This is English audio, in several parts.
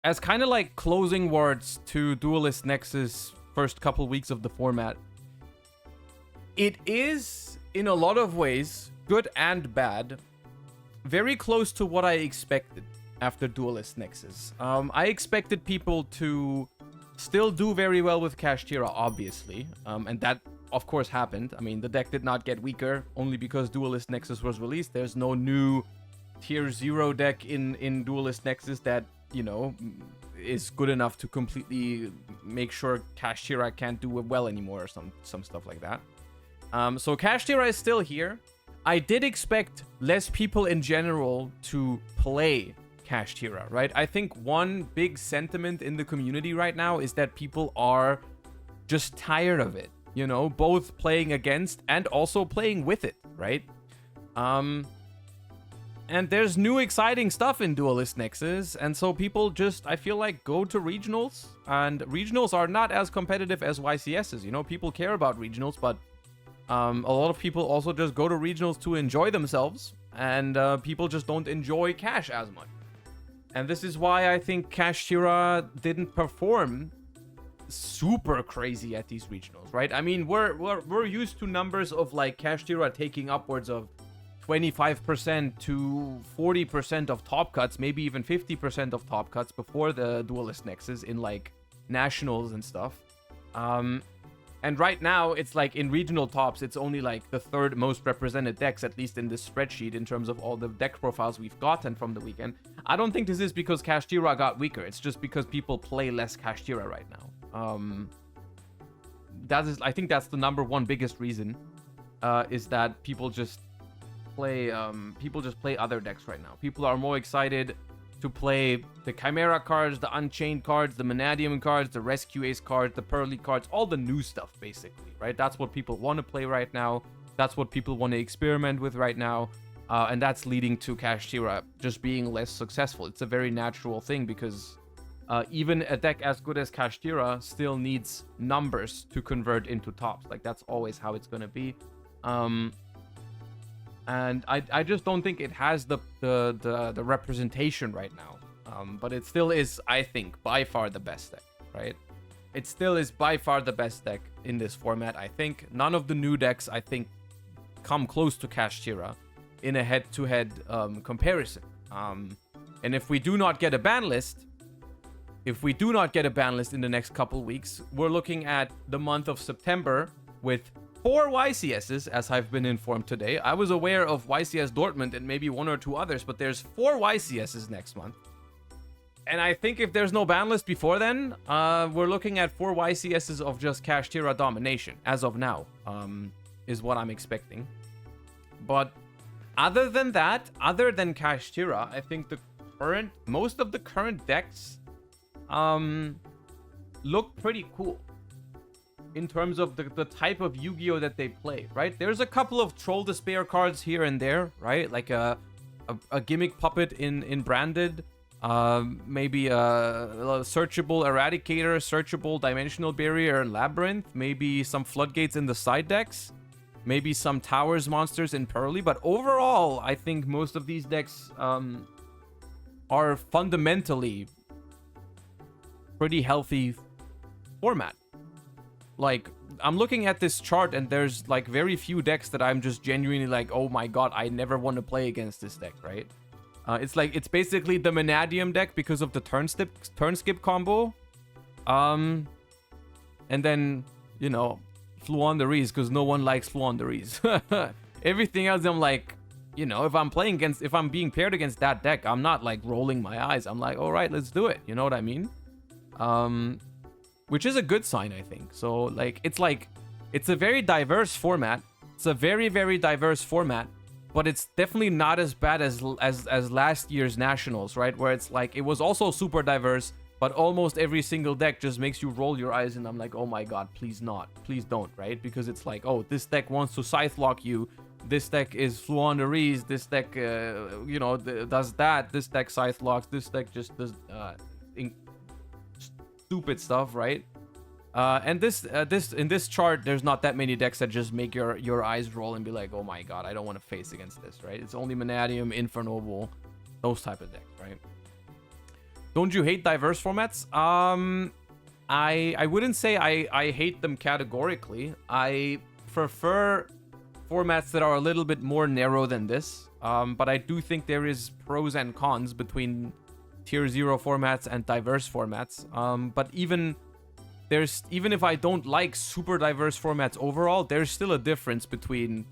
as kind of like closing words to Duelist Nexus first couple weeks of the format, it is in a lot of ways, good and bad, very close to what I expected after Duelist Nexus. I expected people to still do very well with Kashtira, obviously, and that of course happened. I mean, the deck did not get weaker only because Duelist Nexus was released. There's no new tier 0 deck in Duelist Nexus that, you know, is good enough to completely make sure Kashtira can't do well anymore or some stuff like that. So Kashtira is still here. I did expect less people in general to play Kashtira, right? I think one big sentiment in the community right now is that people are just tired of it, you know, both playing against and also playing with it, right? And there's new exciting stuff in Duelist Nexus, and so people just, I feel like, go to regionals, and regionals are not as competitive as YCSs, you know, people care about regionals, but a lot of people also just go to regionals to enjoy themselves, and people just don't enjoy Cash as much. And this is why I think Kashtira didn't perform super crazy at these regionals, right? I mean, we're used to numbers of like Kashtira taking upwards of 25% to 40% of top cuts, maybe even 50% of top cuts before the Duelist Nexus in like nationals and stuff. And right now, it's like in regional tops, it's only like the third most represented decks, at least in this spreadsheet, in terms of all the deck profiles we've gotten from the weekend. I don't think this is because Kashtira got weaker. It's just because people play less Kashtira right now. I think that's the number one biggest reason, is that people just play other decks right now. People are more excited to play the Chimera cards, the Unchained cards, the Manadium cards, the Rescue Ace cards, the Pearly cards, all the new stuff, basically, right? That's what people want to play right now. That's what people want to experiment with right now. And that's leading to Kashtira just being less successful. It's a very natural thing because even a deck as good as Kashtira still needs numbers to convert into tops. Like, that's always how it's going to be. And I just don't think it has the representation right now. But it still is, I think, by far the best deck, right? It still is by far the best deck in this format, I think. None of the new decks, I think, come close to Kashtira in a head-to-head comparison. And if we do not get a ban list, in the next couple weeks, we're looking at the month of September with 4 YCSs, as I've been informed today. I was aware of YCS Dortmund and maybe 1 or 2 others, but there's 4 YCSs next month. And I think if there's no ban list before then, we're looking at 4 YCSs of just Kashtira domination, as of now, is what I'm expecting. But other than that, other than Kashtira, I think most of the current decks look pretty cool in terms of the type of Yu-Gi-Oh that they play, right? There's a couple of Troll Despair cards here and there, right? Like a gimmick puppet in Branded, maybe a searchable Eradicator, searchable Dimensional Barrier Labyrinth, maybe some Floodgates in the side decks, maybe some Towers monsters in Pearly, but overall, I think most of these decks are fundamentally pretty healthy format. Like, I'm looking at this chart and there's like very few decks that I'm just genuinely like, oh my god, I never want to play against this deck, right? It's basically the Manadium deck because of the turn skip combo. And then, you know, Fluandereeze because no one likes Fluandereeze. Everything else, I'm like, you know, if I'm being paired against that deck, I'm not like rolling my eyes. I'm like, all right, let's do it. You know what I mean? Which is a good sign, I think. So, like, it's a very diverse format. It's a very, very diverse format, but it's definitely not as bad as last year's Nationals, right? Where it's like, it was also super diverse, but almost every single deck just makes you roll your eyes, and I'm like, oh my god, please not. Please don't, right? Because it's like, oh, this deck wants to Scythe Lock you. This deck is Fluandereeze. This deck, does that. This deck Scythe Locks. This deck just does stupid stuff, right? And in this chart, there's not that many decks that just make your eyes roll and be like, oh my god, I don't want to face against this, right? It's only Manadium, Infernoble, those type of decks, right? Don't you hate diverse formats? I wouldn't say I hate them categorically. I prefer formats that are a little bit more narrow than this. But I do think there is pros and cons between tier 0 formats and diverse formats. But even if I don't like super diverse formats overall, there's still a difference between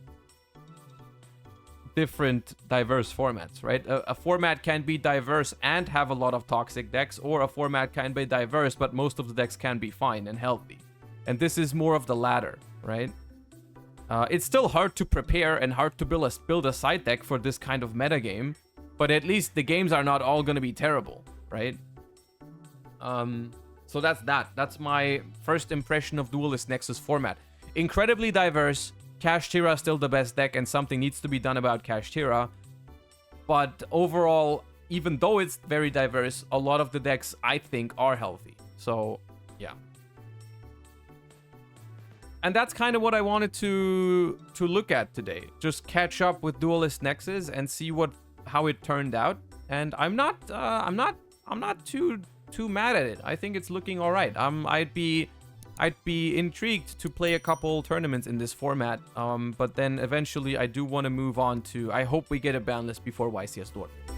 different diverse formats, right? A format can be diverse and have a lot of toxic decks, or a format can be diverse, but most of the decks can be fine and healthy. And this is more of the latter, right? It's still hard to prepare and hard to build a side deck for this kind of metagame, but at least the games are not all going to be terrible, right? So that's that. That's my first impression of Duelist Nexus format. Incredibly diverse. Kashtira is still the best deck, and something needs to be done about Kashtira. But overall, even though it's very diverse, a lot of the decks, I think, are healthy. So, yeah. And that's kind of what I wanted to look at today. Just catch up with Duelist Nexus and see how it turned out. And I'm not too mad at it. I think it's looking all right. I'd be intrigued to play a couple tournaments in this format, but then eventually I do want to move on to... I hope we get a ban list before YCS Dortmund.